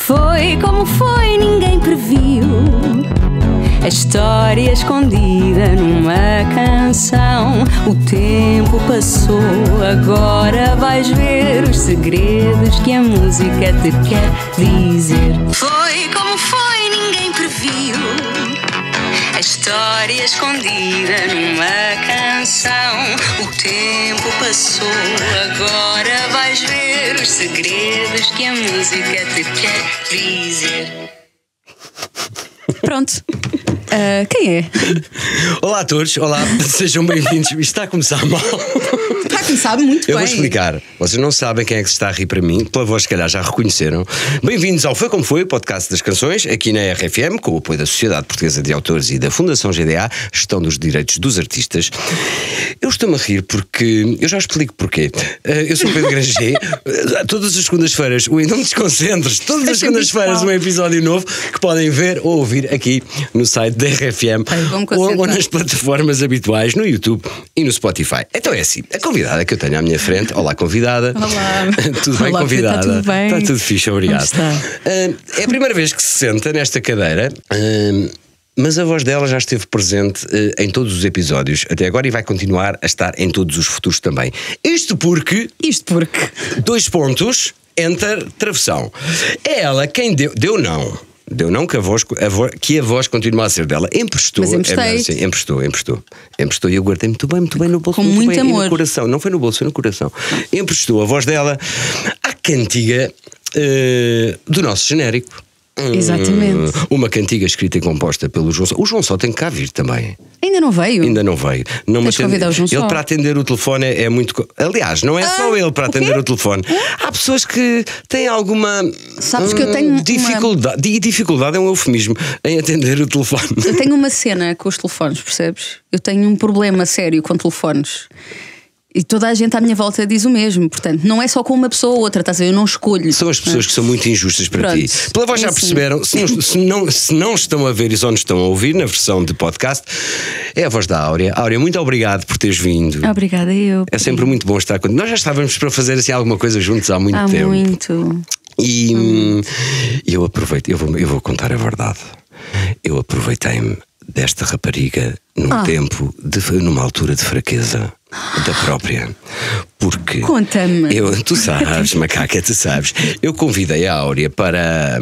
Foi como foi, ninguém previu. A história escondida numa canção. O tempo passou, agora vais ver os segredos que a música te quer dizer. Foi como foi, ninguém previu. A história escondida numa canção. O tempo passou, agora vais ver os segredos que a música te quer dizer. Pronto. Quem é? Olá a todos, olá, sejam bem-vindos. Isto está a começar mal. Está a começar muito bem. Eu vou explicar. Vocês não sabem quem é que se está a rir para mim. Pela voz, se calhar, já reconheceram. Bem-vindos ao Foi Como Foi, o podcast das canções, aqui na RFM, com o apoio da Sociedade Portuguesa de Autores e da Fundação GDA, Gestão dos Direitos dos Artistas. Eu estou-me a rir porque... Eu já explico porquê. Eu sou o Pedro Granger. Todas as segundas-feiras, não me desconcentres, todas as segundas-feiras um episódio novo que podem ver ou ouvir aqui no site da RFM ou nas plataformas habituais, no YouTube e no Spotify. Então é assim, a convidada que eu tenho à minha frente. Olá, convidada. Olá. Tudo bem, olá, convidada? Está tudo bem? Está tudo fixe, obrigado. É a primeira vez que se senta nesta cadeira, mas a voz dela já esteve presente em todos os episódios até agora e vai continuar a estar em todos os futuros também. Isto porque... 2 pontos, enter, travessão. É ela quem deu não que a voz continua a ser dela. Emprestou. Mas emprestei. Sim, emprestou e eu guardei muito bem no bolso. Com muito bem, amor. E no coração. Não foi no bolso, foi no coração. Emprestou a voz dela à cantiga do nosso genérico. Exatamente. Uma cantiga escrita e composta pelo João Só. O João Só tem que cá vir também. Ainda não veio? Ainda não veio. Não, Tens de convidar o João Só. Ele para atender o telefone é muito... Aliás, não é só ele para atender o telefone. Há pessoas que têm alguma... Sabes que eu tenho dificuldade. E dificuldade é um eufemismo em atender o telefone. Eu tenho uma cena com os telefones, percebes? Eu tenho um problema sério com telefones. E toda a gente à minha volta diz o mesmo. Portanto, não é só com uma pessoa ou outra, estás a ver? Eu não escolho. São as pessoas que são muito injustas para ti. Pela voz já perceberam, se não estão a ver e só nos estão a ouvir na versão de podcast, é a voz da Áurea. Áurea, muito obrigado por teres vindo. Obrigada, eu. É sempre muito bom estar contigo. Nós já estávamos para fazer assim alguma coisa juntos há muito tempo. Muito. E eu aproveito, eu vou contar a verdade. Eu aproveitei-me desta rapariga numa altura de fraqueza da própria. Porque conta-me. Tu sabes, macaca, tu sabes. Eu convidei a Áurea para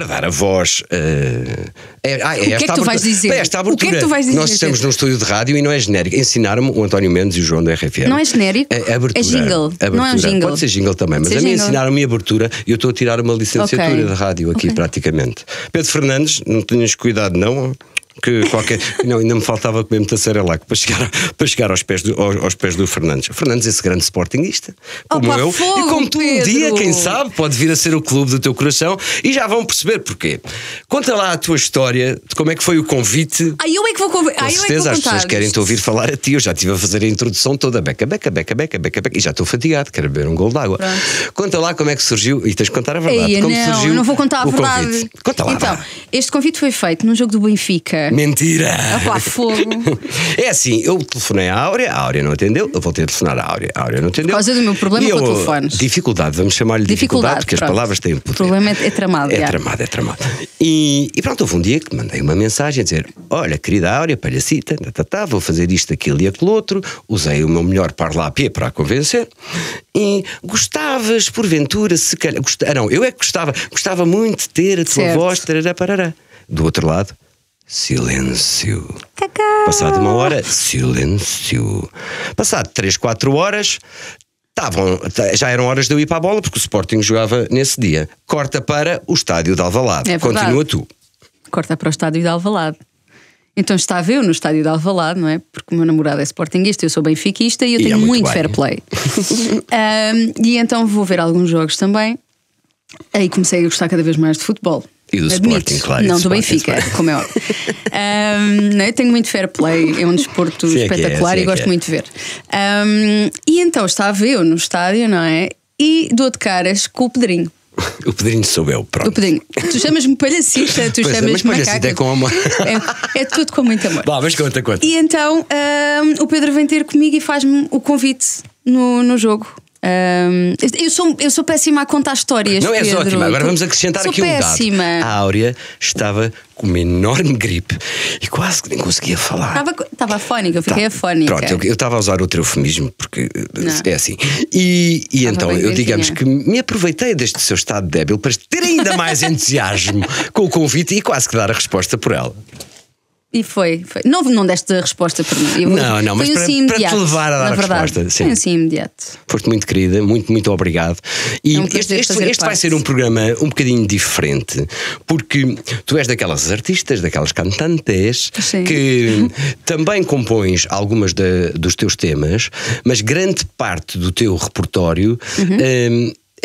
dar a voz. O que é que tu vais dizer? Esta abertura. O que é que tu vais dizer? Nós estamos num estúdio de rádio e não é genérico. Ensinaram-me o António Mendes e o João da RFM. Não é genérico? Abertura, é jingle. Não é um jingle. Pode ser jingle também, mas a mim ensinaram-me a abertura e eu estou a tirar uma licenciatura de rádio aqui praticamente. Pedro Fernandes, não tenhas cuidado não. Ainda me faltava comer muita Cerelac para chegar aos pés do Fernandes. O Fernandes, esse grande sportinguista, como eu, fogo, e como tu Pedro. um dia, quem sabe, pode vir a ser o clube do teu coração e já vão perceber porquê. Conta lá a tua história de como é que foi o convite. Eu é que vou convidar. Com certeza as pessoas querem-te ouvir falar a ti. Eu já estive a fazer a introdução toda, beca, e já estou fatigado, quero beber um golo de água. Conta lá como é que surgiu, e tens de contar a verdade. Eu não vou contar a verdade. Convite. Conta lá. Então, este convite foi feito num jogo do Benfica. Mentira! Fogo! É assim, eu telefonei à Áurea não atendeu, eu voltei a telefonar à Áurea não atendeu. Por causa do meu problema com telefones. Dificuldade, vamos chamar-lhe dificuldade, porque pronto. As palavras têm poder. O problema é tramado. É tramado. E pronto, houve um dia que mandei uma mensagem a dizer: olha, querida Áurea, palhacita, vou fazer isto, aquilo e aquilo outro. Usei o meu melhor parlapié para a convencer. E gostavas, porventura, se calhar. Eu é que gostava muito de ter a tua voz. Tarará. Do outro lado, silêncio. Cacá. Passado 1 hora, silêncio. Passado 3, 4 horas, já eram horas de eu ir para a bola, porque o Sporting jogava nesse dia. Corta para o estádio de Alvalade. Continua tu. Corta para o estádio de Alvalade. Então estava eu no estádio de Alvalade, não é? Porque o meu namorado é sportinguista, eu sou benfiquista e eu tenho muito fair play. E então vou ver alguns jogos também. Aí comecei a gostar cada vez mais de futebol. E do Sporting, claro. Não, do Benfica, como é óbvio. Eu tenho muito fair play, é um desporto espetacular e gosto muito de ver. E então estava eu no estádio, não é? E dou de caras com o Pedrinho. O Pedrinho sou eu, pronto. O Pedrinho. Tu chamas-me palhacista, tu chamas-me macaca. É com amor. É tudo com muito amor. Mas conta. E então o Pedro vem ter comigo e faz-me o convite no jogo. Eu sou péssima a contar histórias. Não, és Pedro. ótima. Agora vamos acrescentar aqui um péssima. dado. A Áurea estava com uma enorme gripe e quase que nem conseguia falar. Estava afónica, eu fiquei afónica. Pronto, eu estava a usar outro eufemismo, porque é assim. E então eu digamos que me aproveitei deste seu estado débil para ter ainda mais entusiasmo com o convite e quase que dar a resposta por ela. E foi. Não deste a resposta por mim. Não, mas para te levar a dar a resposta. Sim. Foi assim imediato. Foste muito querida, muito obrigado. E este vai ser um programa um bocadinho diferente, porque tu és daquelas artistas, daquelas cantantes, que também compões algumas dos teus temas, mas grande parte do teu repertório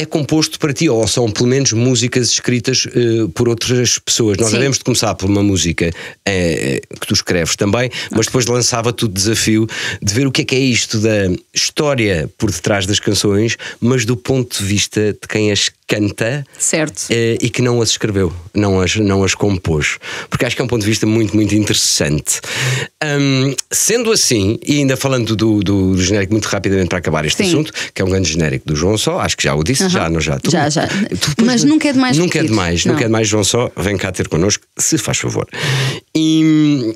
é composto para ti, ou são pelo menos músicas escritas por outras pessoas. Nós devemos de começar por uma música que tu escreves também, mas depois lançava-te o desafio de ver o que é isto da história por detrás das canções, mas do ponto de vista de quem as canta, certo, e que não as escreveu, não as compôs, porque acho que é um ponto de vista muito interessante. Sendo assim, e ainda falando do genérico muito rapidamente para acabar este assunto, que é um grande genérico do João Só, acho que já o disse, já. Mas nunca é demais. Nunca é demais, João Só, vem cá ter connosco, se faz favor. E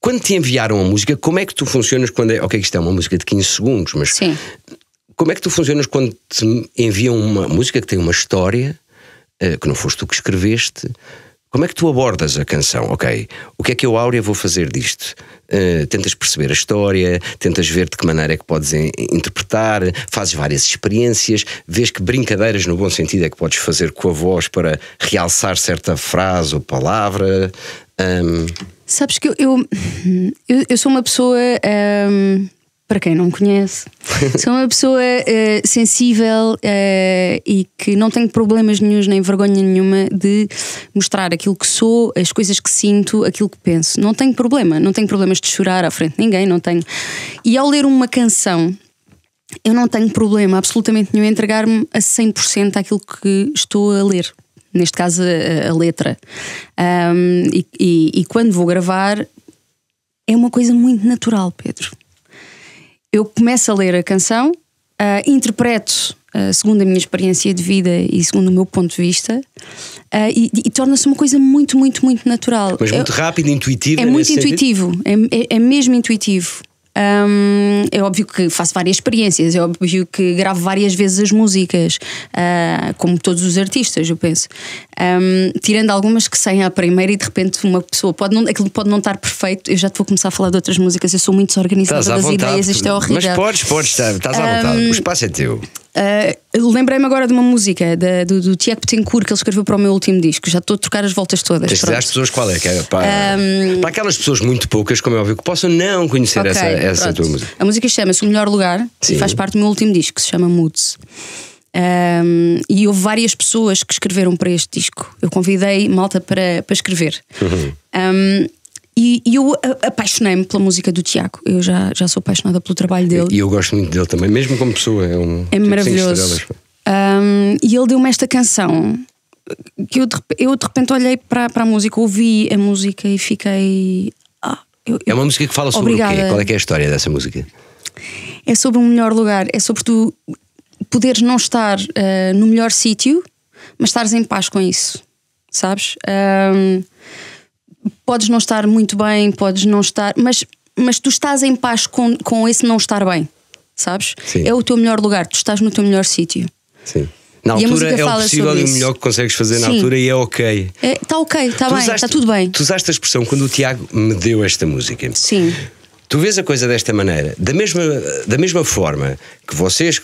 quando te enviaram a música, como é que tu funcionas quando ok, isto é uma música de 15 segundos, mas sim, como é que tu funcionas quando te enviam uma música que tem uma história, que não foste tu que escreveste? Como é que tu abordas a canção? Ok, o que é que eu, Áurea, vou fazer disto? Tentas perceber a história, tentas ver de que maneira é que podes interpretar, fazes várias experiências, vês que brincadeiras no bom sentido é que podes fazer com a voz para realçar certa frase ou palavra. Sabes que eu sou uma pessoa... Para quem não me conhece, sou uma pessoa sensível e que não tenho problemas nenhuns nem vergonha nenhuma de mostrar aquilo que sou, as coisas que sinto, aquilo que penso. Não tenho problemas de chorar à frente de ninguém, não tenho. E ao ler uma canção, eu não tenho problema absolutamente nenhum em entregar-me a 100% àquilo que estou a ler. Neste caso, a letra. E quando vou gravar, é uma coisa muito natural, Pedro. Eu começo a ler a canção, interpreto segundo a minha experiência de vida e segundo o meu ponto de vista, e torna-se uma coisa muito natural. Mas muito rápido, intuitivo. É muito intuitivo, é mesmo intuitivo. É óbvio que faço várias experiências, é óbvio que gravo várias vezes as músicas, como todos os artistas, eu penso, tirando algumas que saem à primeira e de repente uma pessoa aquilo pode não estar perfeito. Eu já te vou começar a falar de outras músicas, eu sou muito desorganizada das ideias, isto é horrível. Mas podes estar, estás à vontade, o espaço é teu. Lembrei-me agora de uma música do Tiago Betancourt que ele escreveu para o meu último disco. Já estou a trocar as voltas todas. Tens de dizer às pessoas qual é, que é para aquelas pessoas muito poucas, como é óbvio, que possam não conhecer essa tua música. A música chama-se O Melhor Lugar. Sim. E faz parte do meu último disco, que se chama Moods. E houve várias pessoas que escreveram para este disco. Eu convidei malta para escrever. E eu apaixonei-me pela música do Tiago. Eu já sou apaixonada pelo trabalho dele. E eu gosto muito dele também, mesmo como pessoa. É maravilhoso. E ele deu-me esta canção que eu de repente olhei para a música, ouvi a música e fiquei... É uma música que fala sobre obrigada. O quê? Qual é que é a história dessa música? É sobre um melhor lugar. É sobre tu poderes não estar no melhor sítio, mas estares em paz com isso. Sabes? Podes não estar muito bem, podes não estar, mas tu estás em paz com esse não estar bem, sabes? Sim. É o teu melhor lugar, tu estás no teu melhor sítio. Sim. Na altura é o possível e o melhor que consegues fazer. Sim. Na altura e é ok. Está ok, está bem, está tudo bem. Tu usaste a expressão quando o Tiago me deu esta música. Sim. Tu vês a coisa desta maneira, da mesma forma que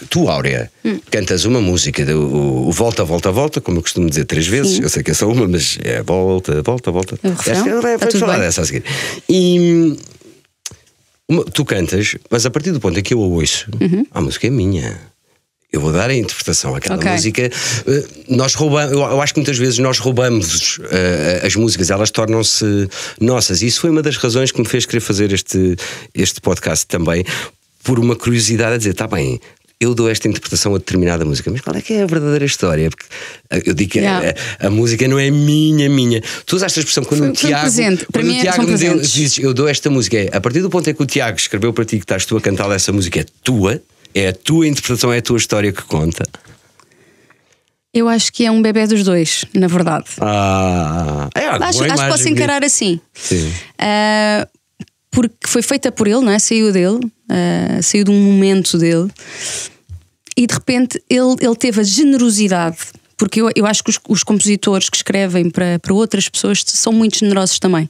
tu, Áurea, cantas uma música, o Volta, Volta, Volta, como eu costumo dizer 3 vezes. Sim. Eu sei que é só uma, mas é Volta, Volta, Volta. Vamos falar dessa a seguir. E tu cantas, mas a partir do ponto em que eu a ouço, a música é minha. Eu vou dar a interpretação àquela música. Nós roubamos, eu acho que muitas vezes nós roubamos as músicas, elas tornam-se nossas. E isso foi uma das razões que me fez querer fazer este podcast também, por uma curiosidade a dizer, está bem, eu dou esta interpretação a determinada música, mas qual é que é a verdadeira história? Porque eu digo que a música não é minha. Tu usaste a expressão quando o Tiago me dizes, eu dou esta música, a partir do ponto em que o Tiago escreveu para ti que estás tu a cantar essa música é tua. É a tua interpretação, é a tua história que conta? Eu acho que é um bebé dos dois, na verdade. Acho que posso encarar assim. Sim. Porque foi feita por ele, não é? Saiu dele, saiu de um momento dele, e de repente ele teve a generosidade. Porque eu acho que os compositores que escrevem para outras pessoas são muito generosos também.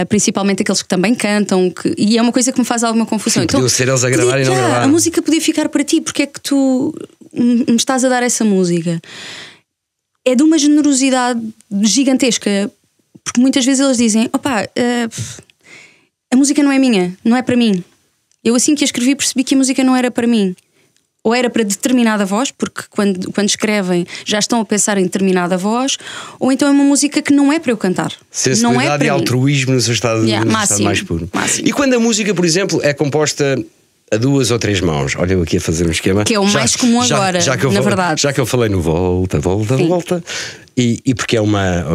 Principalmente aqueles que também cantam. E é uma coisa que me faz alguma confusão. Podiam ser eles a gravar e não gravar. A música podia ficar para ti. Porque é que tu me estás a dar essa música? É de uma generosidade gigantesca. Porque muitas vezes eles dizem: opá, a música não é minha, não é para mim. Eu assim que a escrevi percebi que a música não era para mim. Ou era para determinada voz, porque quando escrevem já estão a pensar em determinada voz, ou então é uma música que não é para eu cantar. Sensibilidade não é para e altruísmo no seu estado, máximo, mais puro. Máximo. E quando a música, por exemplo, é composta a 2 ou 3 mãos, olha eu aqui a fazer um esquema. Que é o mais comum agora, na verdade. Já que eu falei no volta, e porque é uma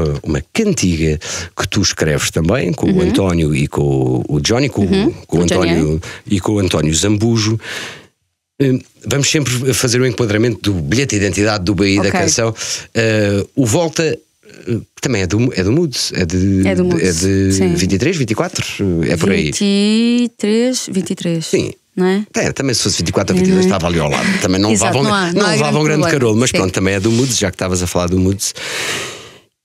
cantiga que tu escreves também com o António e com o Johnny, com o António e com o António Zambujo. Vamos sempre fazer o enquadramento do bilhete de identidade do BI da canção. O Volta também é do Moods. É de sim. 23, 24? É por aí. 23. Sim. Não é? Também se fosse 24 ou 22 estava ali ao lado. Também não levavam um grande carolo. Mas pronto, também é do Moods, já que estavas a falar do Moods.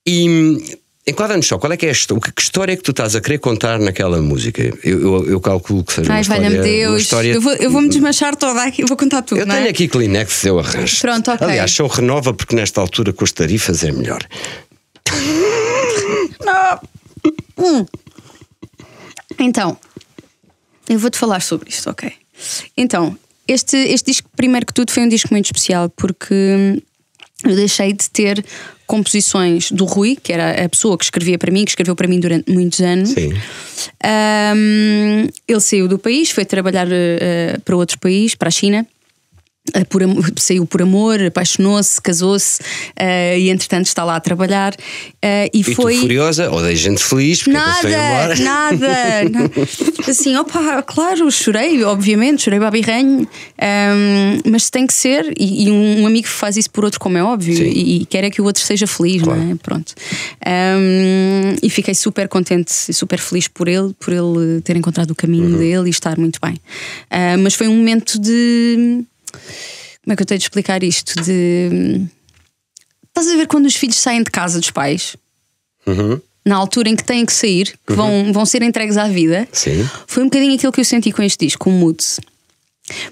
E enquadra-nos só, qual é que é que história é que tu estás a querer contar naquela música? Eu calculo que seja uma história. Valha-me Deus, eu vou-me desmanchar toda aqui, eu vou contar tudo. Eu tenho aqui Kleenex, eu arranjo. Pronto, ok. Aliás, só renova porque nesta altura com as tarifas é melhor. Então, eu vou-te falar sobre isto, ok? Então, este disco, primeiro que tudo, foi um disco muito especial porque eu deixei de ter composições do Rui, que era a pessoa que escrevia para mim, que escreveu para mim durante muitos anos. Sim. Ele saiu do país, foi trabalhar para outro país, para a China. Saiu por amor, apaixonou-se, casou-se e entretanto está lá a trabalhar. E foi. Tu furiosa ou da gente feliz porque nada. Assim, claro, chorei, obviamente, chorei babirranho, mas tem que ser. E um amigo faz isso por outro, como é óbvio, e quer é que o outro seja feliz, claro. Não é? Pronto. E fiquei super contente e super feliz por ele ter encontrado o caminho dele e estar muito bem. Mas foi um momento de. Como é que eu tenho de explicar isto? Estás a ver quando os filhos saem de casa dos pais? Na altura em que têm que sair, que vão ser entregues à vida. Sim. Foi um bocadinho aquilo que eu senti com este disco, com o Moods.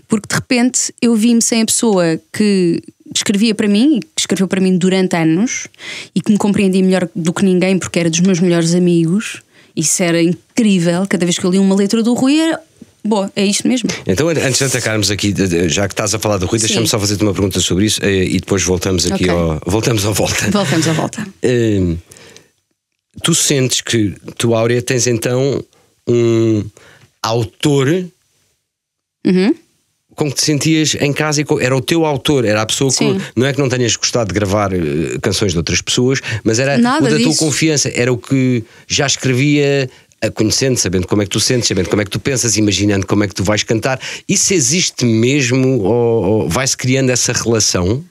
Porque de repente eu vi-me sem a pessoa que escrevia para mim, que escreveu para mim durante anos e que me compreendia melhor do que ninguém porque era dos meus melhores amigos. Isso era incrível. Cada vez que eu li uma letra do Rui era... Boa, é isto mesmo. Então, antes de atacarmos aqui, já que estás a falar do Rui, deixa-me só fazer-te uma pergunta sobre isso e depois voltamos aqui Voltamos à volta. Voltamos à volta. Tu sentes que tu, Áurea, tens então um autor com que te sentias em casa, era o teu autor, era a pessoa que não é que não tenhas gostado de gravar canções de outras pessoas, mas era o da tua confiança, era o que já escrevia, conhecendo, sabendo como é que tu sentes, sabendo como é que tu pensas, imaginando como é que tu vais cantar. Isso existe mesmo ou vai-se criando essa relação?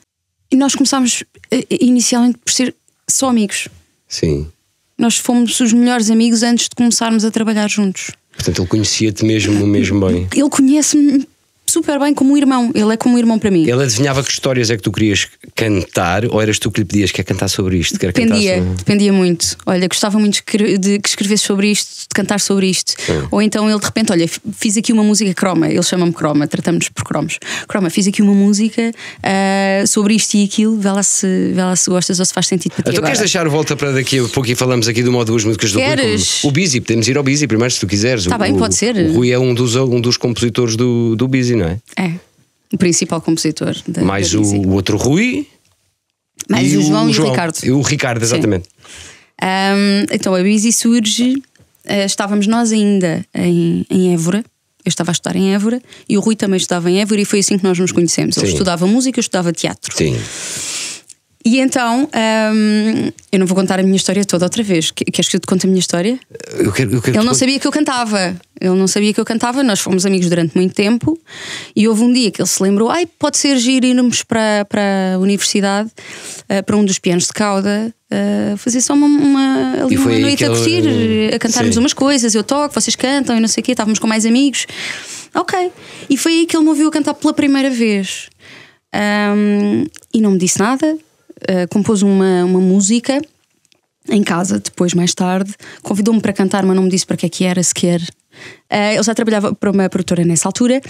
E nós começámos inicialmente por ser só amigos. Sim. Nós fomos os melhores amigos antes de começarmos a trabalhar juntos. Portanto, ele conhecia-te mesmo bem. Ele conhece-me super bem como um irmão. Ele é como um irmão para mim. Ele adivinhava que histórias é que tu querias cantar, ou eras tu que lhe pedias quer cantar sobre isto? Dependia muito. Olha, gostava muito de que escrevesse sobre isto, de cantar sobre isto. Ou então ele de repente, olha, fiz aqui uma música Croma. Ele chama-me Croma, tratamos-nos por cromos. Croma, fiz aqui uma música sobre isto e aquilo, vê lá se gostas ou se faz sentido para ti. Tu queres deixar volta para daqui a pouco e falamos aqui de uma ou duas músicas do Rui? O Busy, podemos ir ao Busy primeiro se tu quiseres. Está bem, pode ser. O Rui é um dos compositores do Busy, não é? É, o principal compositor mais o outro Rui. Mais o João e o Ricardo. E o Ricardo, exatamente. Então a Busy surge. Estávamos nós ainda em Évora. Eu estava a estudar em Évora e o Rui também estava em Évora, e foi assim que nós nos conhecemos. Ele estudava música, eu estudava teatro. Sim. E então, eu não vou contar a minha história toda outra vez. Queres que eu te conte a minha história? Eu quero Ele não sabia que eu cantava. Ele não sabia que eu cantava, nós fomos amigos durante muito tempo. E houve um dia que ele se lembrou: pode ser giro irmos para a universidade, para um dos pianos de cauda, fazer só uma noite a curtir, a cantarmos umas coisas. Eu toco, vocês cantam e não sei o quê. Estávamos com mais amigos. Ok. E foi aí que ele me ouviu cantar pela primeira vez. E não me disse nada. Compôs uma música em casa, depois, mais tarde. Convidou-me para cantar, mas não me disse para que é que era sequer. Ele já trabalhava para uma produtora nessa altura.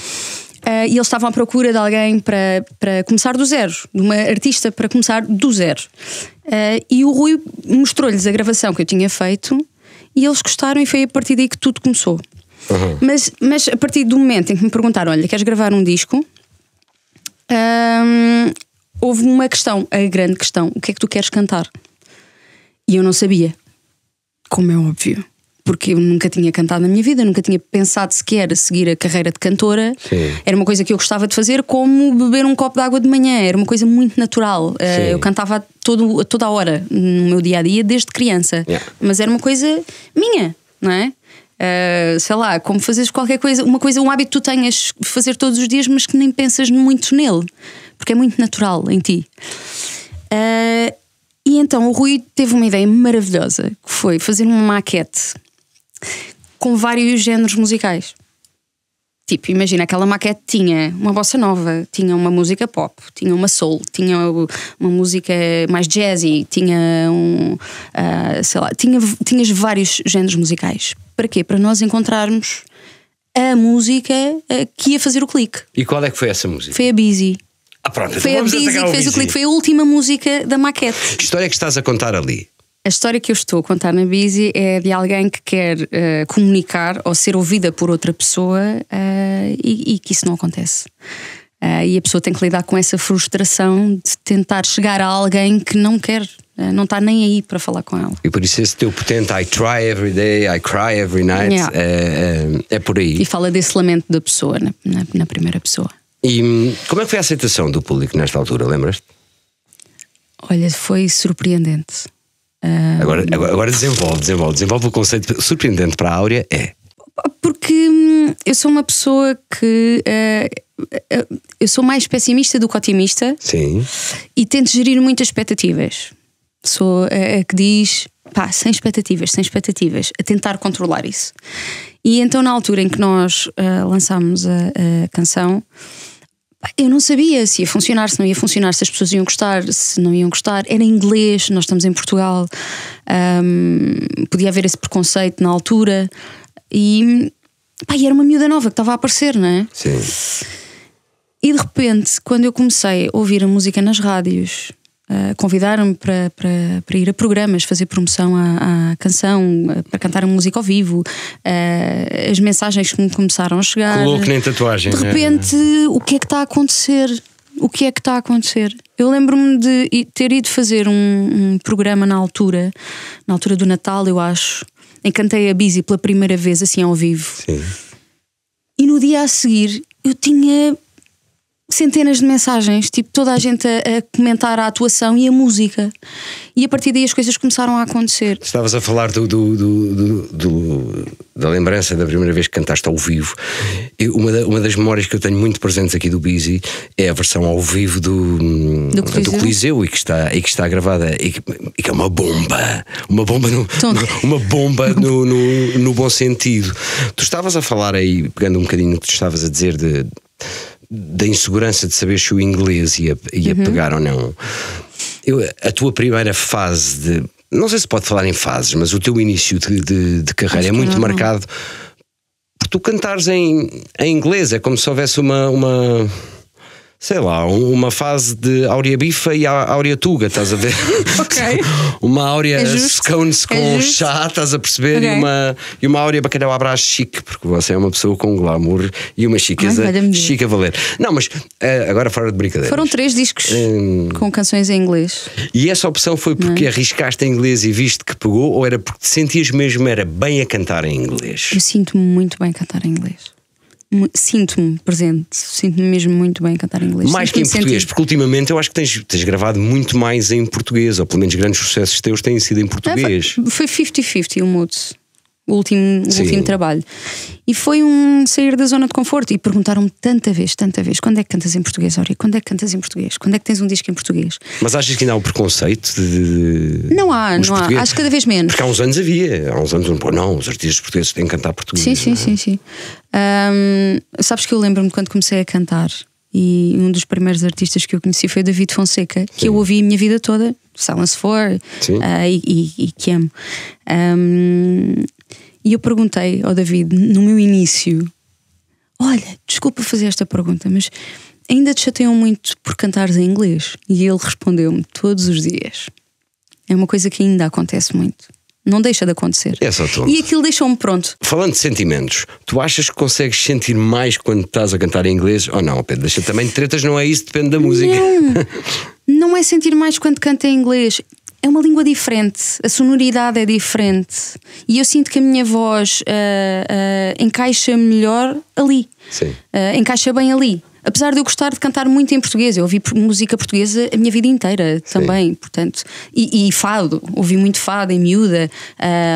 E eles estavam à procura de alguém para começar do zero, de uma artista para começar do zero. E o Rui mostrou-lhes a gravação que eu tinha feito e eles gostaram, e foi a partir daí que tudo começou. Uhum. Mas a partir do momento em que me perguntaram: olha, queres gravar um disco? Houve uma questão, a grande questão: o que é que tu queres cantar? E eu não sabia, como é óbvio, porque eu nunca tinha cantado na minha vida, nunca tinha pensado sequer seguir a carreira de cantora. Sim. Era uma coisa que eu gostava de fazer, como beber um copo de água de manhã. Era uma coisa muito natural. Eu cantava toda a hora no meu dia a dia, desde criança. Mas era uma coisa minha, não é? Sei lá, como fazeres qualquer coisa, um hábito que tu tenhas de fazer todos os dias, mas que nem pensas muito nele, porque é muito natural em ti. E então o Rui teve uma ideia maravilhosa, que foi fazer uma maquete com vários géneros musicais. Tipo, imagina, aquela maquete tinha uma bossa nova, tinha uma música pop, tinha uma soul, tinha uma música mais jazzy, tinha sei lá, tinhas vários géneros musicais. Para quê? Para nós encontrarmos a música que ia fazer o clique. E qual é que foi essa música? Foi a Busy. Pronto, foi então a Busy que fez o clique, foi a última música da maquete. Que história é que estás a contar ali? A história que eu estou a contar na Busy é de alguém que quer comunicar ou ser ouvida por outra pessoa e que isso não acontece. E a pessoa tem que lidar com essa frustração de tentar chegar a alguém que não quer, não está nem aí para falar com ela. E por isso esse teu potente I try every day, I cry every night, é por aí. E fala desse lamento da pessoa na primeira pessoa. E como é que foi a aceitação do público nesta altura, lembras-te? Olha, foi surpreendente. Agora desenvolve o conceito. Surpreendente para a Áurea é? Porque eu sou uma pessoa que eu sou mais pessimista do que otimista. Sim. E tento gerir muitas expectativas. Sou a que diz sem expectativas, a tentar controlar isso. E então, na altura em que nós lançámos a canção, eu não sabia se ia funcionar, se não ia funcionar, se as pessoas iam gostar, se não iam gostar. Era em inglês, nós estamos em Portugal, podia haver esse preconceito na altura. E era uma miúda nova que estava a aparecer, não é? Sim. E de repente, quando eu comecei a ouvir a música nas rádios, convidaram-me para ir a programas, fazer promoção à canção, para cantar a música ao vivo, as mensagens que me começaram a chegar. Colou que nem tatuagem. De repente, o que é que está a acontecer? O que é que está a acontecer? Eu lembro-me de ter ido fazer um programa na altura do Natal, eu acho, em que cantei a Busy pela primeira vez, assim ao vivo. Sim. E no dia a seguir eu tinha centenas de mensagens, tipo toda a gente a comentar a atuação e a música. E a partir daí as coisas começaram a acontecer. Estavas a falar da lembrança da primeira vez que cantaste ao vivo. Uma das memórias que eu tenho muito presentes aqui do Busy é a versão ao vivo do Coliseu e que está gravada e que é uma bomba no bom sentido. Tu estavas a falar aí, pegando um bocadinho o que tu estavas a dizer da insegurança de saber se o inglês ia pegar ou não. A tua primeira fase não sei se pode falar em fases, mas o teu início de carreira é muito marcado por tu cantares em inglês. É como se houvesse uma fase de Áurea Bifa e Áurea Tuga, estás a ver? Ok. Uma Áurea scones com chá, estás a perceber? Okay. E uma Áurea bacalhau à brás chique, porque você é uma pessoa com glamour e uma chiqueza chique a valer. Não, mas agora fora de brincadeira. Foram 3 discos com canções em inglês. E essa opção foi porque arriscaste em inglês e viste que pegou, ou era porque te sentias mesmo bem a cantar em inglês? Eu sinto-me muito bem a cantar em inglês. Sinto-me presente, sinto-me mesmo muito bem a cantar em inglês. Mais que em português, porque ultimamente eu acho que tens gravado muito mais em português, ou pelo menos grandes sucessos teus têm sido em português. Foi 50-50 o mood. o último trabalho. E foi um sair da zona de conforto. E perguntaram-me tanta vez, quando é que cantas em português, Ori? Quando é que cantas em português? Quando é que tens um disco em português? Mas achas que ainda há um preconceito de... Não há. Acho que cada vez menos. Porque há uns anos não, os artistas portugueses têm que cantar português. Sim. Sabes que eu lembro-me quando comecei a cantar, e um dos primeiros artistas que eu conheci foi o David Fonseca, que eu ouvi a minha vida toda, Silence 4, e que amo. E eu perguntei ao David, no meu início, olha, desculpa fazer esta pergunta, mas ainda te chateiam muito por cantares em inglês? E ele respondeu-me, todos os dias. É uma coisa que ainda acontece muito. Não deixa de acontecer. É só tonto. E aquilo deixou-me pronto. Falando de sentimentos, tu achas que consegues sentir mais quando estás a cantar em inglês? Ou não, Pedro? Deixa também de tretas, não é isso, depende da música. Não é sentir mais quando canto em inglês. É uma língua diferente, a sonoridade é diferente. E eu sinto que a minha voz encaixa melhor ali. Encaixa bem ali. Apesar de eu gostar de cantar muito em português, eu ouvi música portuguesa a minha vida inteira também, portanto, e fado, ouvi muito fado em miúda,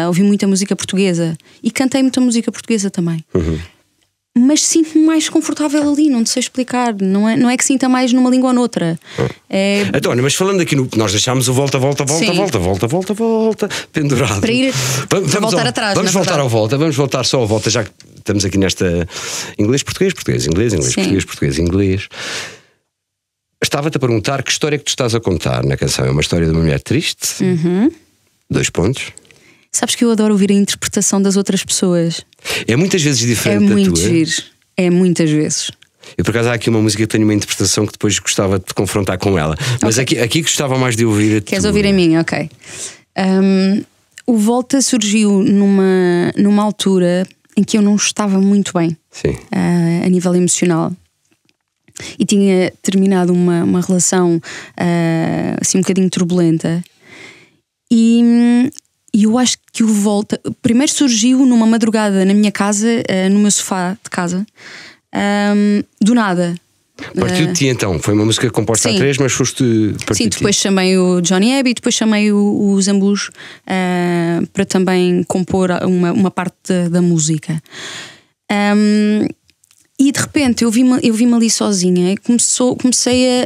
ouvi muita música portuguesa e cantei muita música portuguesa também. Mas sinto-me mais confortável ali, não te sei explicar. Não é que sinta mais numa língua ou noutra. António, mas falando aqui nós deixámos o volta pendurado para ir voltar atrás. Vamos voltar ao volta, vamos voltar só ao volta, já que estamos aqui nesta inglês, português, inglês, português, inglês. Estava-te a perguntar que história que tu estás a contar na canção. É uma história de uma mulher triste? 2 pontos. Sabes que eu adoro ouvir a interpretação das outras pessoas. É muitas vezes diferente da tua. É muito giro. É muitas vezes. Eu por acaso há aqui uma música que tenho uma interpretação que depois gostava de te confrontar com ela. Mas aqui gostava mais de ouvir a tua. Queres ouvir a minha? Ok. O Volta surgiu numa altura em que eu não estava muito bem. A nível emocional. E tinha terminado uma relação assim um bocadinho turbulenta. E eu acho que o Volta primeiro surgiu numa madrugada na minha casa, no meu sofá de casa, do nada. Partiu de ti então? Foi uma música composta a 3, mas foste partir. Sim, depois chamei o Johnny Abbey, depois chamei o Zambujo para também compor uma parte da música. E de repente eu vi-me ali sozinha e comecei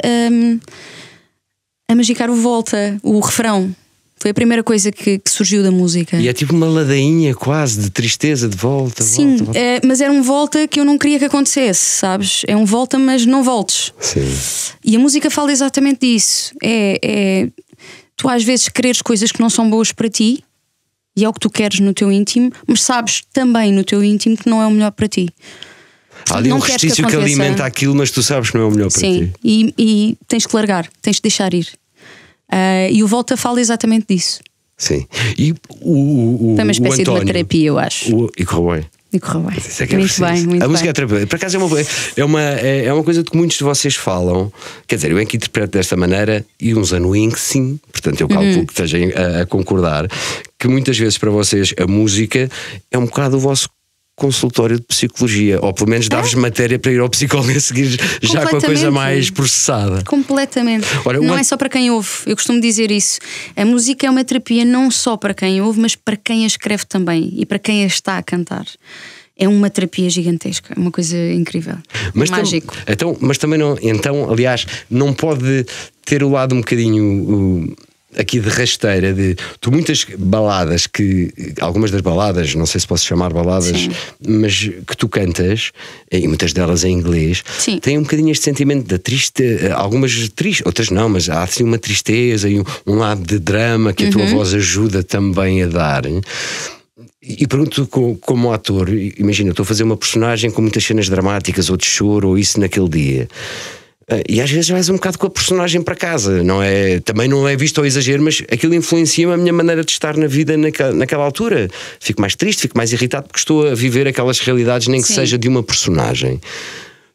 a magicar o Volta, o refrão. Foi a primeira coisa que surgiu da música. E é tipo uma ladainha quase de tristeza, de volta. Sim, volta. Mas era um volta que eu não queria que acontecesse, sabes? É um volta, mas não voltes. Sim. E a música fala exatamente disso. Tu às vezes quereres coisas que não são boas para ti, e é o que tu queres no teu íntimo, mas sabes também no teu íntimo que não é o melhor para ti. Há ali um restício que alimenta aquilo, mas tu sabes que não é o melhor para ti. Sim, e tens que largar, tens de deixar ir. E o Volta fala exatamente disso. Sim. E foi uma espécie António, de uma terapia, eu acho. E correu bem. Isso é que muito bem, muito a bem. música é terapia. Por acaso é uma coisa de que muitos de vocês falam. Quer dizer, eu é que interpreto desta maneira e uns anuem que sim. Portanto, eu calculo que estejam a concordar que muitas vezes para vocês a música é um bocado o vosso consultório de psicologia, ou pelo menos dá-vos matéria para ir ao psicólogo a seguir já com a coisa mais processada. Completamente. Ora, não é só para quem ouve, eu costumo dizer isso. A música é uma terapia não só para quem ouve, mas para quem a escreve também e para quem a está a cantar. É uma terapia gigantesca, é uma coisa incrível, mágico. Mas também não, aliás, não pode ter o lado um bocadinho aqui de rasteira de tu muitas baladas algumas das baladas, não sei se posso chamar baladas, sim, mas que tu cantas, e muitas delas em inglês, sim, têm um bocadinho este sentimento da tristeza, algumas tristes, outras não, mas há assim uma tristeza e um lado de drama que a tua voz ajuda também a dar. E pergunto como ator, imagina, eu estou a fazer uma personagem com muitas cenas dramáticas ou de choro ou isso naquele dia. E às vezes vais um bocado com a personagem para casa, também não é visto ao exagero, mas aquilo influencia-me a minha maneira de estar na vida naquela altura. Fico mais triste, fico mais irritado porque estou a viver aquelas realidades, nem que seja de uma personagem.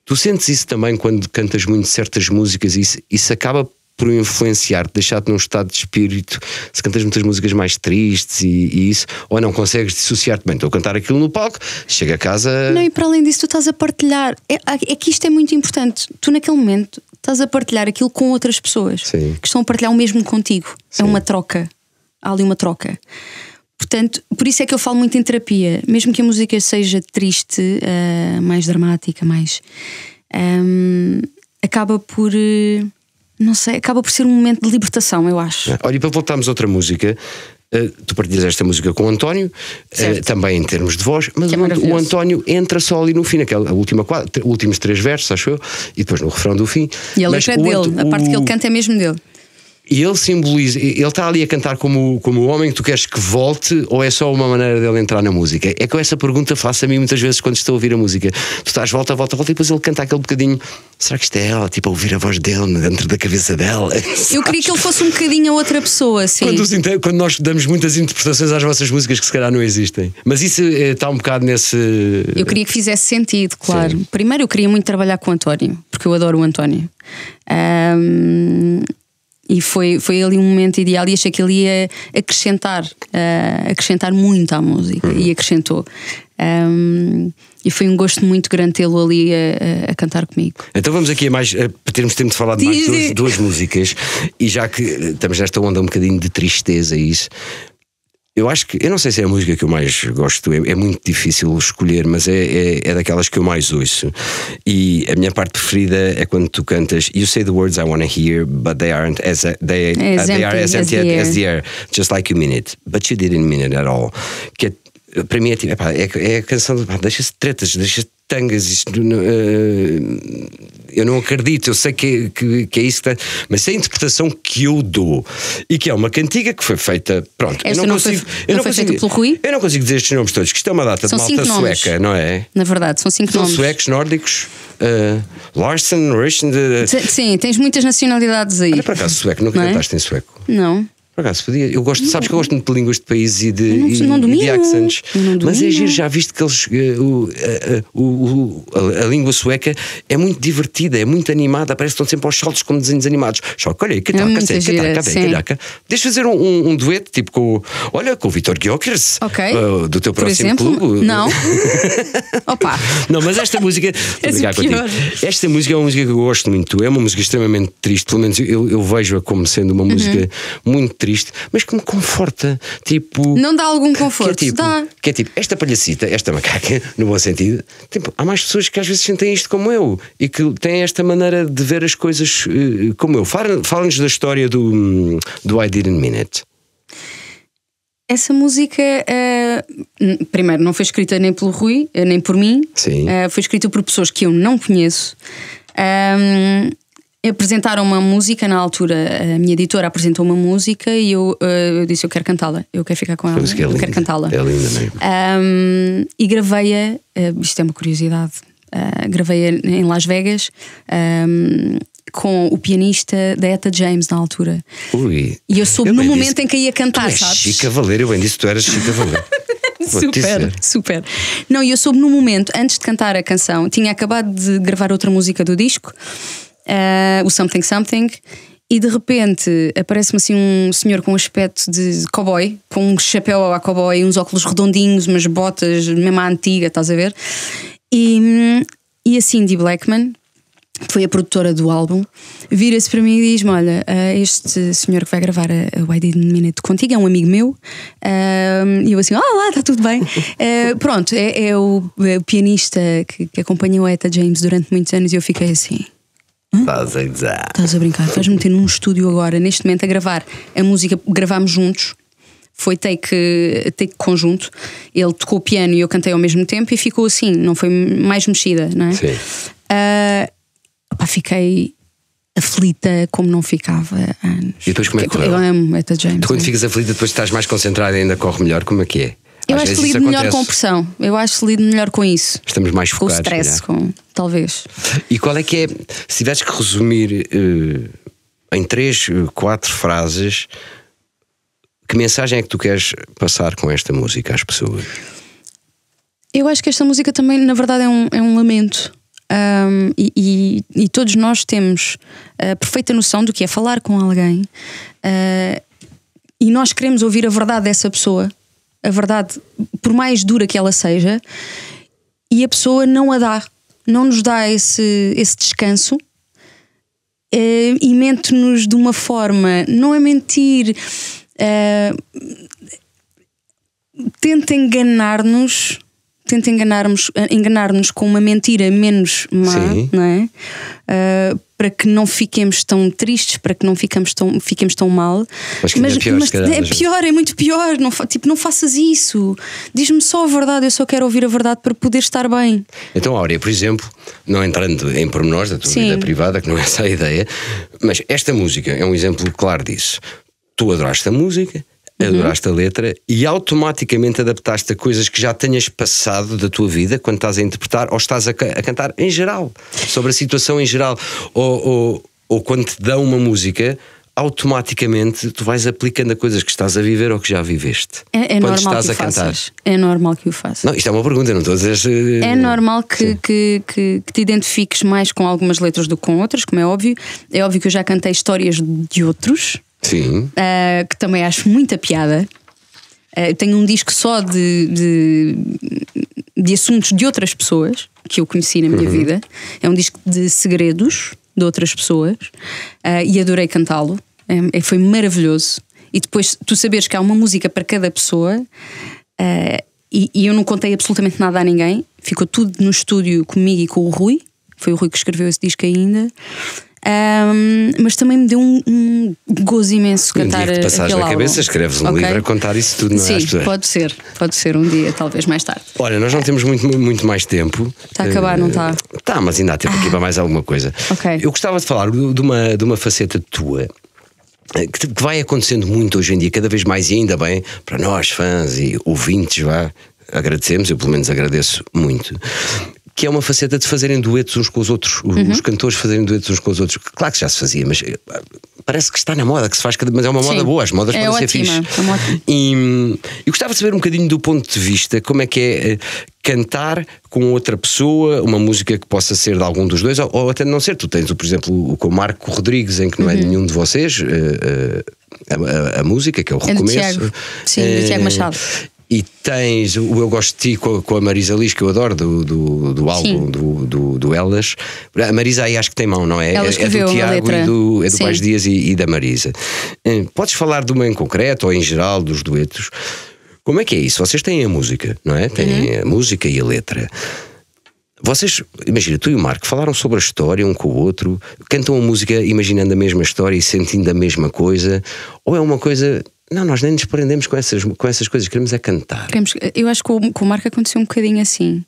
Tu sentes isso também quando cantas muito certas músicas, isso acaba por influenciar-te, deixar-te num estado de espírito, se cantas muitas músicas mais tristes e isso, ou não consegues dissociar-te bem, estou a cantar aquilo no palco, chega a casa... Não, e para além disso tu estás a partilhar, é que isto é muito importante, tu naquele momento estás a partilhar aquilo com outras pessoas, sim, que estão a partilhar o mesmo contigo, sim, é uma troca, há ali uma troca. Portanto, por isso é que eu falo muito em terapia. Mesmo que a música seja triste, mais dramática, mais acaba por não sei, acaba por ser um momento de libertação, eu acho. Olha, e para voltarmos a outra música, tu partilhas esta música com o António, também em termos de voz, mas o António entra só ali no fim, naquela últimos 3 versos, acho eu, e depois no refrão do fim. E a letra é dele, a parte que ele canta é mesmo dele. E ele simboliza, ele está ali a cantar como o homem que tu queres que volte, ou é só uma maneira dele entrar na música? É que essa pergunta faço a mim muitas vezes quando estou a ouvir a música. Tu estás volta, e depois ele canta aquele bocadinho. Será que isto é ela? Tipo, a ouvir a voz dele dentro da cabeça dela. Eu queria que ele fosse um bocadinho a outra pessoa, sim. Quando nós damos muitas interpretações às vossas músicas que se calhar não existem. Mas isso está um bocado nesse. Eu queria que fizesse sentido, claro. Sim. Primeiro eu queria muito trabalhar com o António, porque eu adoro o António. E foi ali um momento ideal, e achei que ele ia acrescentar muito à música, e acrescentou. E foi um gosto muito grande tê-lo ali a cantar comigo. Então vamos aqui para termos tempo de falar de mais duas músicas, e já que estamos nesta onda um bocadinho de tristeza e isso, eu acho que, eu não sei se é a música que eu mais gosto, é muito difícil escolher, mas é daquelas que eu mais ouço. E a minha parte preferida é quando tu cantas You say the words I wanna hear, but they aren't as empty as the air, just like you mean it, but you didn't mean it at all. Que para mim é a canção de deixa-se de tretas, deixa-se de tangas, isto, eu não acredito, eu sei que é isso que está, mas é a interpretação que eu dou, e que é uma cantiga que foi feita, pronto. Esta não foi feita pelo Rui? Eu não consigo dizer estes nomes todos, que isto é uma data de malta sueca, não é? Na verdade, são 5 nomes. São suecos, nórdicos, Larsen, Russian. Sim, tens muitas nacionalidades aí. Olha, por acaso sueco, nunca cantaste em sueco? Não. Por acaso podia. Eu gosto, sabes que eu gosto muito de línguas de países e de accents. Mas é giro, já viste que eles a língua sueca é muito divertida, é muito animada, parece que estão sempre aos saltos como desenhos animados. Só que olha, deixa fazer um dueto tipo com o Vitor Gjokers, do teu próximo clube. Não. Opa. Não, mas esta música esta música é uma música que eu gosto muito. É uma música extremamente triste, pelo menos eu vejo-a como sendo uma música muito triste, mas que me conforta, tipo. Não dá algum conforto, que é tipo, esta palhacita, esta macaca, no bom sentido, tipo, há mais pessoas que às vezes sentem isto como eu e que têm esta maneira de ver as coisas como eu. Fala-nos da história do I Didn't Mean It. Essa música, primeiro, não foi escrita nem pelo Rui, nem por mim. Sim. Foi escrita por pessoas que eu não conheço. Apresentaram uma música na altura, a minha editora apresentou uma música e eu disse: eu quero cantá-la, eu quero ficar com ela, eu quero cantá-la. É linda mesmo. E gravei-a, isto é uma curiosidade, gravei-a em Las Vegas com o pianista da Etta James na altura. Ui. E eu soube no momento em que ia cantar, sabes? Chica Valer, eu bem disse, tu eras Chica Valer. Super. Não, e eu soube no momento, antes de cantar a canção, tinha acabado de gravar outra música do disco, o Something Something, e de repente aparece-me assim um senhor com um aspecto de cowboy, com um chapéu a cowboy, uns óculos redondinhos, umas botas mesmo à antiga, estás a ver? E a Cindy Blackman, que foi a produtora do álbum, vira-se para mim e diz-me: olha, este senhor que vai gravar a I Didn't Mean It contigo é um amigo meu. E eu assim: olá, está tudo bem. Pronto, é o pianista que acompanhou a Etta James durante muitos anos. E eu fiquei assim: estás a brincar? Vais-me meter num estúdio agora, neste momento, a gravar a música. Gravámos juntos, foi take conjunto. Ele tocou o piano e eu cantei ao mesmo tempo, e ficou assim, não foi mais mexida, não é? Sim. Fiquei aflita como não ficava há anos. E depois como é que correu? Eu amo Etta James. Tu, quando ficas aflita, depois estás mais concentrada e ainda corre melhor, como é que é? Eu acho que lido melhor com pressão. Eu acho que lido melhor com isso. Estamos mais focados. Com o stress, talvez. E qual é que é, se tivesse que resumir em 3, 4 frases, que mensagem é que tu queres passar com esta música às pessoas? Eu acho que esta música também, na verdade, é um lamento. E todos nós temos a perfeita noção do que é falar com alguém, e nós queremos ouvir a verdade dessa pessoa, a verdade, por mais dura que ela seja, e a pessoa não a dá, não nos dá esse descanso, e mente-nos de uma forma, não é mentir, tenta enganar-nos com uma mentira menos má, Sim. não é? Para que não fiquemos tão tristes, para que não fiquemos tão mal. Mas é pior, se calhar, é pior, é muito pior. Não faças isso. Diz-me só a verdade, eu só quero ouvir a verdade para poder estar bem. Então, Áurea, por exemplo, não entrando em pormenores da tua vida privada, que não é essa a ideia, mas esta música é um exemplo claro disso. Tu adoraste a música, adoraste a letra e automaticamente adaptaste a coisas que já tenhas passado da tua vida quando estás a interpretar ou estás a cantar em geral, sobre a situação em geral, ou quando te dão uma música, automaticamente tu vais aplicando a coisas que estás a viver ou que já viveste. É quando normal estás que a cantar. Faças. É normal que o faças. Não, isto é uma pergunta, não estou a dizer. É normal que te identifiques mais com algumas letras do que com outras, como é óbvio. É óbvio que eu já cantei histórias de outros. Sim. Que também acho muita piada. Eu tenho um disco só de assuntos de outras pessoas que eu conheci na minha vida. É um disco de segredos de outras pessoas e adorei cantá-lo. Foi maravilhoso. E depois tu saberes que há uma música para cada pessoa e eu não contei absolutamente nada a ninguém. Ficou tudo no estúdio comigo e com o Rui. Foi o Rui que escreveu esse disco ainda. Mas também me deu um gozo imenso cantar aquele álbum. Um dia que te passares na cabeça, escreves um livro a contar isso tudo, não é? Sim, pode ser um dia, talvez mais tarde. Olha, nós não temos muito mais tempo. Está a acabar, não está? Está, mas ainda há tempo aqui para mais alguma coisa. Ok. Eu gostava de falar de uma faceta tua que vai acontecendo muito hoje em dia, cada vez mais, e ainda bem, para nós, fãs e ouvintes, agradecemos, eu pelo menos agradeço muito. Que é uma faceta de fazerem duetos uns com os outros, os cantores fazerem duetos uns com os outros. Claro que já se fazia, mas parece que está na moda, que se faz mas é uma moda boa, as modas podem ser fixe. E gostava de saber um bocadinho do ponto de vista, como é que é cantar com outra pessoa, uma música que possa ser de algum dos dois, ou até não ser. Tu tens, por exemplo, com o Marco Rodrigues, em que não é de nenhum de vocês, a música, que é o recomeço. Tiago. Sim, do Tiago Machado. E tens o Eu Gosto de Ti com a Marisa Liz, que eu adoro, do álbum do Elas. A Marisa aí acho que tem mão, não é? Ela escreveu é do Tiago a letra. E do Pais Dias e da Marisa. Podes falar de uma em concreto ou em geral dos duetos? Como é que é isso? Vocês têm a música, não é? Têm a música e a letra. Vocês, imagina, tu e o Marco falaram sobre a história um com o outro, cantam a música imaginando a mesma história e sentindo a mesma coisa, ou é uma coisa... Não, nós nem nos prendemos com essas coisas, queremos é cantar. Eu acho que com o Marco aconteceu um bocadinho assim.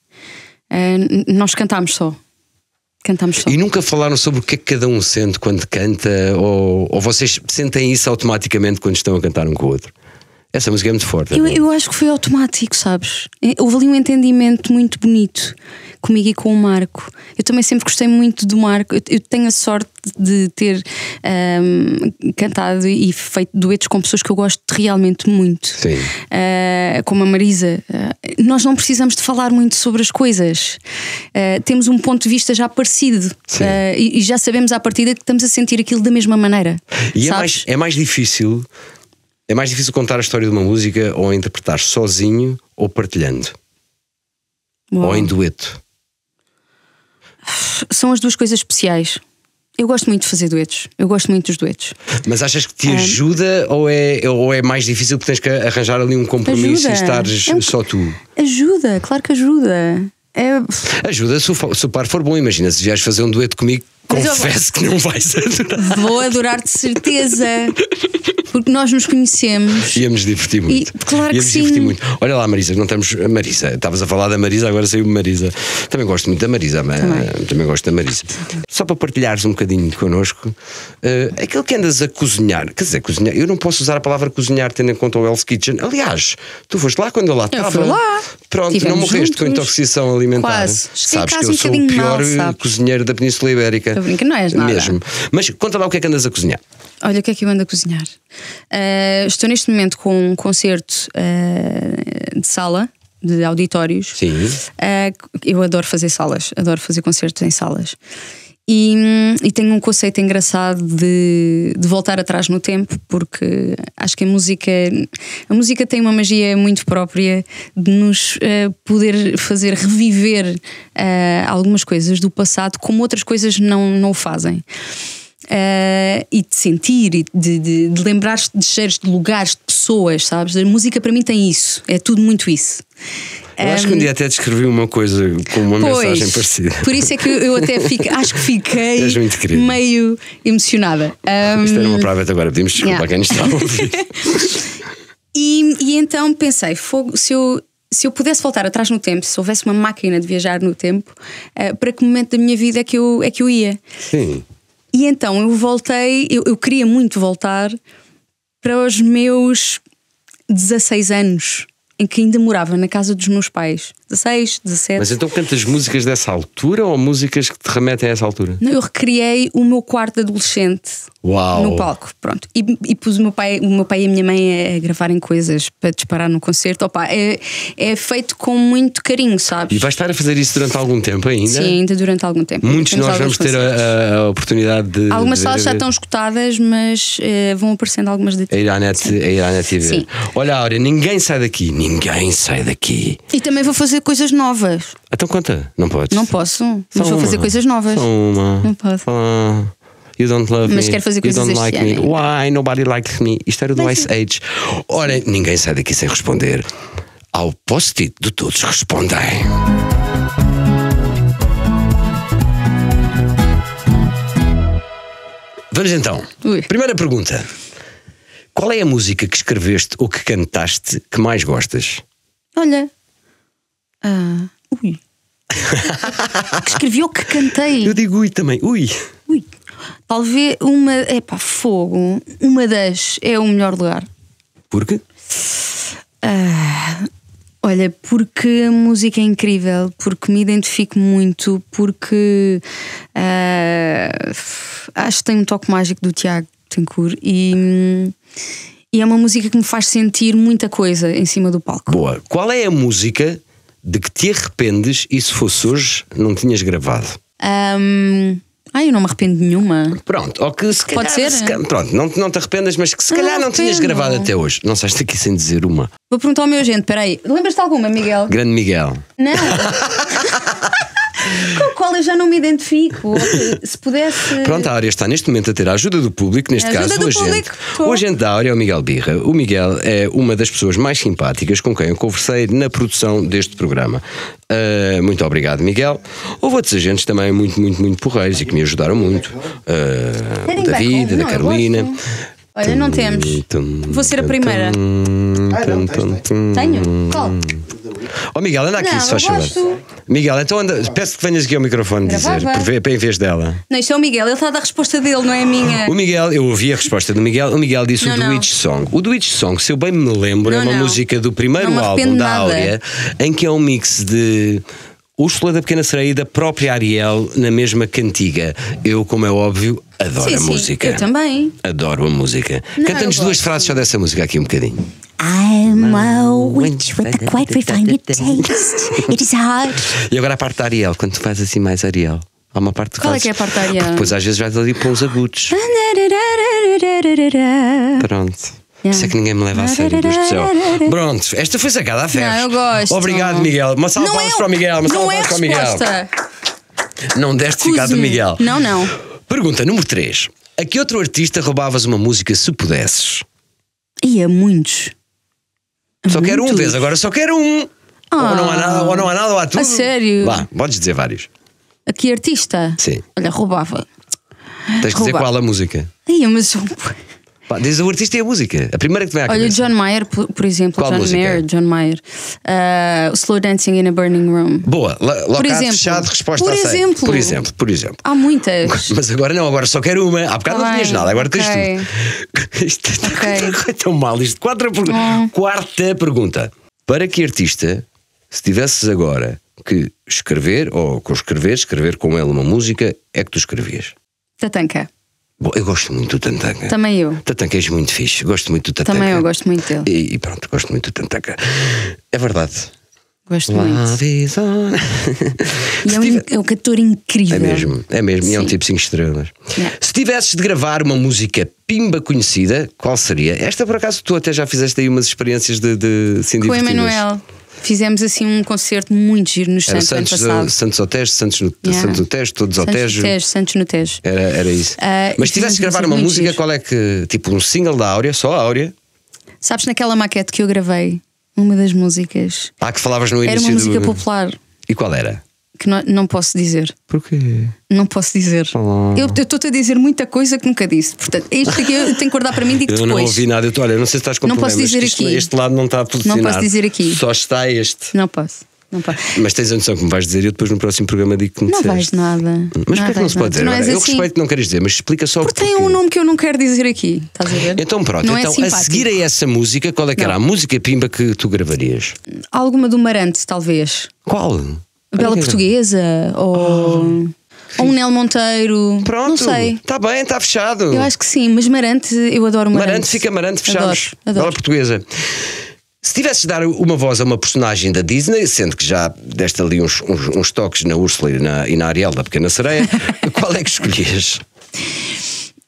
Nós cantámos só. E nunca falaram sobre o que é que cada um sente quando canta, ou vocês sentem isso automaticamente quando estão a cantar um com o outro? Essa música é muito forte. Eu acho que foi automático, sabes? Houve ali um entendimento muito bonito comigo e com o Marco. Eu também sempre gostei muito do Marco. Eu tenho a sorte de ter cantado e feito duetos com pessoas que eu gosto realmente muito. Sim. Como a Marisa. Nós não precisamos de falar muito sobre as coisas. Temos um ponto de vista já parecido. E já sabemos à partida que estamos a sentir aquilo da mesma maneira. E é mais difícil. É mais difícil contar a história de uma música ou interpretar sozinho ou partilhando? Ou em dueto? São as duas coisas especiais. Eu gosto muito de fazer duetos. Eu gosto muito dos duetos. Mas achas que te ajuda ou é mais difícil porque tens que arranjar ali um compromisso e estares só tu? Ajuda, claro que ajuda. Ajuda se o par for bom. Imagina, se vieres fazer um dueto comigo, confesso que não vais adorar. Vou adorar de certeza. Porque nós nos conhecemos. Íamos divertir muito. Claro que sim. Divertir muito. Olha lá, Marisa, não estamos. Marisa, estavas a falar da Marisa, agora saiu Marisa. Também gosto muito da Marisa. Também gosto da Marisa. Só para partilhares um bocadinho connosco, aquilo que andas a cozinhar. Quer dizer, cozinhar. Eu não posso usar a palavra cozinhar tendo em conta o Hell's Kitchen. Aliás, tu foste lá quando eu lá estava. Eu fui lá. Pronto, Tivemos não morreste juntos. com intoxicação alimentar. Quase. Sabes que eu sou o pior cozinheiro da Península Ibérica. Estou brincando, não és nada. Mesmo. Mas conta lá o que é que andas a cozinhar. Olha o que é que eu ando a cozinhar. Estou neste momento com um concerto de sala, de auditórios. Sim. Eu adoro fazer salas, adoro fazer concertos em salas. E tenho um conceito engraçado de voltar atrás no tempo, porque acho que a música tem uma magia muito própria de nos poder fazer reviver algumas coisas do passado como outras coisas não o fazem. e de sentir, e de lembrar-te de cheiros, de lugares, de pessoas, sabes? A música para mim tem isso, é tudo muito isso. Eu acho que um dia até descrevi uma coisa com uma mensagem parecida. Por isso é que eu até acho que fiquei meio emocionada. Isto era uma private agora, pedimos desculpa a quem está a ouvir. E então pensei, se eu pudesse voltar atrás no tempo, se houvesse uma máquina de viajar no tempo, para que momento da minha vida é que eu ia? Sim. E então eu voltei, eu queria muito voltar para os meus 16 anos, em que ainda morava na casa dos meus pais. 16, 17. Mas então cantas músicas dessa altura ou músicas que te remetem a essa altura? Não, eu recriei o meu quarto de adolescente. Uau. No palco, pronto. E pus o meu pai e a minha mãe a gravarem coisas para disparar no concerto. Opa, é feito com muito carinho, sabes? E vais estar a fazer isso durante algum tempo ainda? Sim, ainda durante algum tempo. Muitos de nós vamos ter a oportunidade de. Algumas salas já estão escutadas, mas vão aparecendo algumas de. A ir à net e ver. Sim. Olha, Áurea, ninguém sai daqui. Ninguém sai daqui. E também vou fazer coisas novas. Então conta, não podes? Não posso, mas vou fazer coisas novas. Só uma. Não posso. You don't love Mas me. quero fazer coisas You don't like me. este ano. Why nobody likes me? Isto era do Ice Age. Ora, ninguém sai daqui sem responder ao post-it de Todos Respondem. Vamos então. Primeira pergunta. Qual é a música que escreveste ou que cantaste que mais gostas? Olha. Que escrevi ou que cantei? Eu digo ui também. Ui. Talvez uma. Fogo. Uma das é o melhor lugar. Por quê? Olha, porque a música é incrível, porque me identifico muito, porque acho que tem um toque mágico do Tiago Tencourt e é uma música que me faz sentir muita coisa em cima do palco. Boa. Qual é a música de que te arrependes e se fosse hoje não tinhas gravado? Eu não me arrependo de nenhuma. Pronto, ou que se calhar, pode ser? Pronto, não te arrependas, mas que se calhar não tinhas gravado até hoje. Não saíste aqui sem dizer uma. Vou perguntar ao meu agente, peraí, lembras-te de alguma, Miguel? Grande Miguel. Não. Com o qual eu já não me identifico. Se pudesse. Pronto, a Áurea está neste momento a ter a ajuda do público, neste caso o agente. O agente da Áurea é o Miguel Birra. O Miguel é uma das pessoas mais simpáticas com quem eu conversei na produção deste programa. Muito obrigado, Miguel. Houve outros agentes também muito, muito, muito porreiros e que me ajudaram muito. O David, da Carolina. Olha, não temos. Vou ser a primeira. Tenho? Qual? Oh Miguel, anda aqui, se faz favor. Miguel, então anda, peço que venhas aqui ao microfone dizer, em vez dela. Não, isto é o Miguel, ele está a dar a resposta dele, não é a minha. O Miguel, eu ouvi a resposta do Miguel. O Miguel disse o The Witch Song. O The Witch Song, se eu bem me lembro, é uma música do primeiro álbum da Áurea, em que é um mix de Úrsula da Pequena Sereia e da própria Ariel na mesma cantiga. Eu, como é óbvio, adoro a música. Eu também. Adoro a música. Canta-nos duas frases só dessa música aqui um bocadinho. I'm a witch with a quite refined taste. It is hard. E agora a parte da Ariel, quando tu fazes assim mais Ariel. Há uma parte Qual é que é a parte da Ariel? Porque depois às vezes vais ali para uns agudos. Pronto. Isso é que ninguém me leva a sério, Deus do céu. Pronto, esta foi sacada a ferros. Não, eu gosto. Obrigado, Miguel. Uma salva de palmas para o Miguel. Uma salva de palmas para o Miguel. Não deste ficar do Miguel. Não. Pergunta número 3. A que outro artista roubavas uma música se pudesses? E a muitos. Só quero um, vez agora só quero um. Ou não há nada, ou há tudo. A sério? Vá, podes dizer vários. A que artista? Sim. Olha, roubava. Tens de dizer qual a música. Mas diz o artista e a música. A primeira que te vem à cabeça. Olha, John Mayer, por exemplo. Qual música? John Mayer. Slow Dancing in a Burning Room. Boa, locado fechado, resposta aceita. Por exemplo. Há muitas. Mas agora não, agora só quero uma. Há bocado não tinhas nada, agora tens tudo. Isto está tão mal. Isto. Quarta pergunta. Para que artista, se tivesses agora que escrever, ou escrever com ele uma música, é que tu escrevias? Tatanka. Bom, eu gosto muito do Tatanka. Também eu. Tatanka és muito fixe. Gosto muito do Tatanka. Também eu gosto muito dele. E pronto, gosto muito do Tatanka. É verdade. Gosto muito. E é um cantor incrível. É mesmo. Sim. E é um tipo 5 estrelas. Se tivesses de gravar uma música pimba conhecida, qual seria? Esta por acaso tu até já fizeste aí umas experiências de com o Emanuel. Fizemos assim um concerto muito giro nos Santos ano passado. Santos ao Tejo, Santos no Tejo, todos ao Tejo. Santos no Tejo. Era isso. Mas se tivesse de gravar uma música, qual é que. Tipo um single da Áurea, só a Áurea? Sabes, naquela maquete que eu gravei, uma das músicas. Que falavas no início. Era uma música popular. E qual era? Que não posso dizer. Porquê? Não posso dizer. Eu estou-te a dizer muita coisa que nunca disse. Portanto, isto aqui eu tenho que guardar para mim e digo depois. Eu não ouvi nada. Olha, não sei se estás com não problemas. Posso dizer aqui. Este lado não está a posicionar. Não posso dizer aqui. Só está este. Não posso. Mas tens a noção que me vais dizer e eu depois no próximo programa digo que me disseste. Não vais nada. Mas porquê que não se pode dizer? Não eu assim. respeito que não queres dizer, mas explica só porque tem um nome que eu não quero dizer aqui. Estás a ver? Então pronto, não então é a seguir a essa música, qual é que era a música pimba que tu gravarias? Alguma do Marante, talvez. Qual? Bela Portuguesa ou um Nel Monteiro. Pronto, não sei. Está bem, está fechado. Eu acho que sim, mas Marante, eu adoro Marante. Marante, fica Marante, fechamos. Adoro. Bela Portuguesa. Se tivesses de dar uma voz a uma personagem da Disney, sendo que já deste ali uns toques na Úrsula e na Ariel da Pequena Sereia, qual é que escolhias?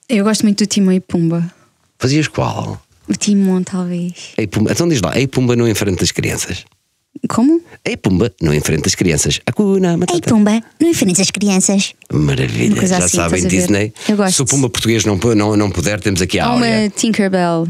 Eu gosto muito do Timão e Pumba. Fazias qual? O Timão, talvez. Ei Pumba. Então diz lá, Ei Pumba não enfrenta as crianças. Como? Ei Pumba não enfrenta as crianças. Hakuna Matata. Ei Pumba, não enfrentes as crianças. Maravilha, já assim, sabem, Disney. Eu gosto. Se o Pumba português não puder, temos aqui a Há Áurea. uma Tinkerbell.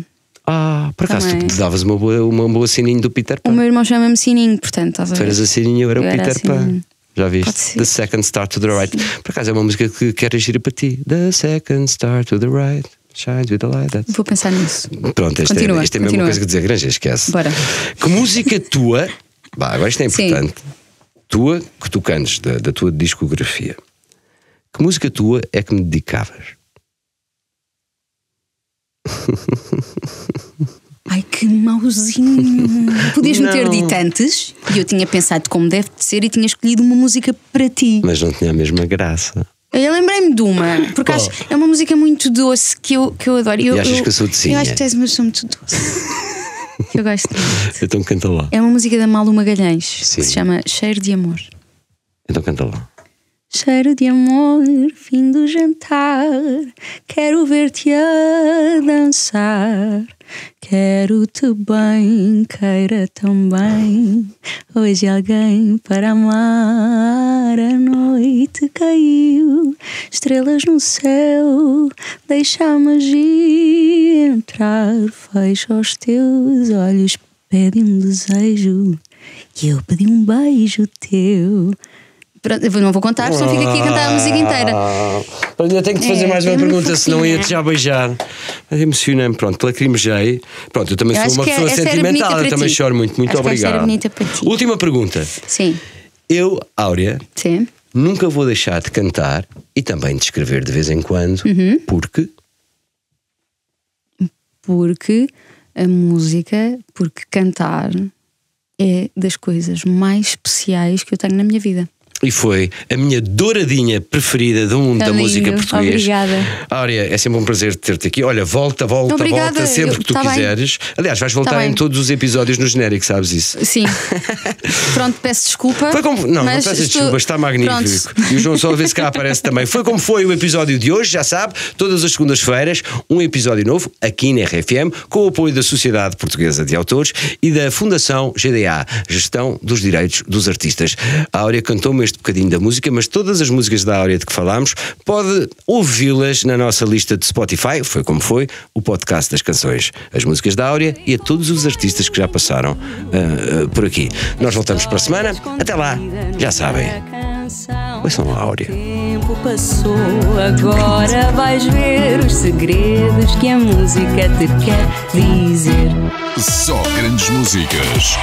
Por acaso Também. tu davas uma boa sininho do Peter Pan. O meu irmão chama-me Sininho, portanto, estás a ver? Tu eras a sininho, eu era o Peter Pan. Sininho. Já viste? The Second Star to the Right. Por acaso é uma música que queres gira para ti. The Second Star to the Right. Shines with the light. Vou pensar nisso. Pronto, esta é a mesma coisa que dizer Granja, esquece. Bora. Que música tua, agora isto é importante, tua, que tu cantes da tua discografia, que música tua é que me dedicavas? Ai, que mauzinho. Podias-me ter dito antes e eu tinha pensado como deve de ser e tinha escolhido uma música para ti. Mas não tinha a mesma graça. Eu lembrei-me de uma, porque acho é uma música muito doce que eu adoro. E achas que eu sou docinha? Eu acho que tu és uma pessoa muito doce. Eu gosto muito. Então canta lá. É uma música da Malu Magalhães, Sim. que se chama Cheiro de Amor. Então canta lá. Cheiro de amor, fim do jantar, quero ver-te a dançar. Quero-te bem, queira também. Hoje alguém para amar. A noite caiu, estrelas no céu. Deixa a magia entrar. Fecha os teus olhos, pede um desejo. E eu pedi um beijo teu. Pronto, eu não vou contar, senão fico aqui a cantar a música inteira. Eu tenho que te fazer mais uma pergunta, senão ia-te já beijar. Mas emociona-me, pronto, lacrimejei. Pronto, eu também sou uma pessoa sentimental, eu também choro muito. Muito obrigado. Era bonita para ti. Última pergunta. Sim. Eu, Áurea, Sim. nunca vou deixar de cantar e também de escrever de vez em quando, porque a música, porque cantar é das coisas mais especiais que eu tenho na minha vida. E foi a minha douradinha preferida do mundo da música portuguesa. Obrigada. Áurea, é sempre um prazer ter-te aqui. Olha, volta sempre que tu quiseres. Aliás, vais voltar em todos os episódios no genérico, sabes isso? Sim. Pronto, peço desculpa. Foi como... Não peças desculpa, está magnífico. Pronto. E o João Sousa cá aparece também. Foi como foi o episódio de hoje, já sabe, todas as segundas-feiras, um episódio novo aqui na RFM, com o apoio da Sociedade Portuguesa de Autores e da Fundação GDA, Gestão dos Direitos dos Artistas. A Áurea cantou-me este bocadinho da música, mas todas as músicas da Áurea de que falámos pode ouvi-las na nossa lista de Spotify, foi como foi, o podcast das canções, as músicas da Áurea e a todos os artistas que já passaram por aqui. Nós voltamos para a semana, até lá, já sabem, ouçam a Áurea. O tempo passou, agora vais ver os segredos que a música te quer dizer. Só grandes músicas.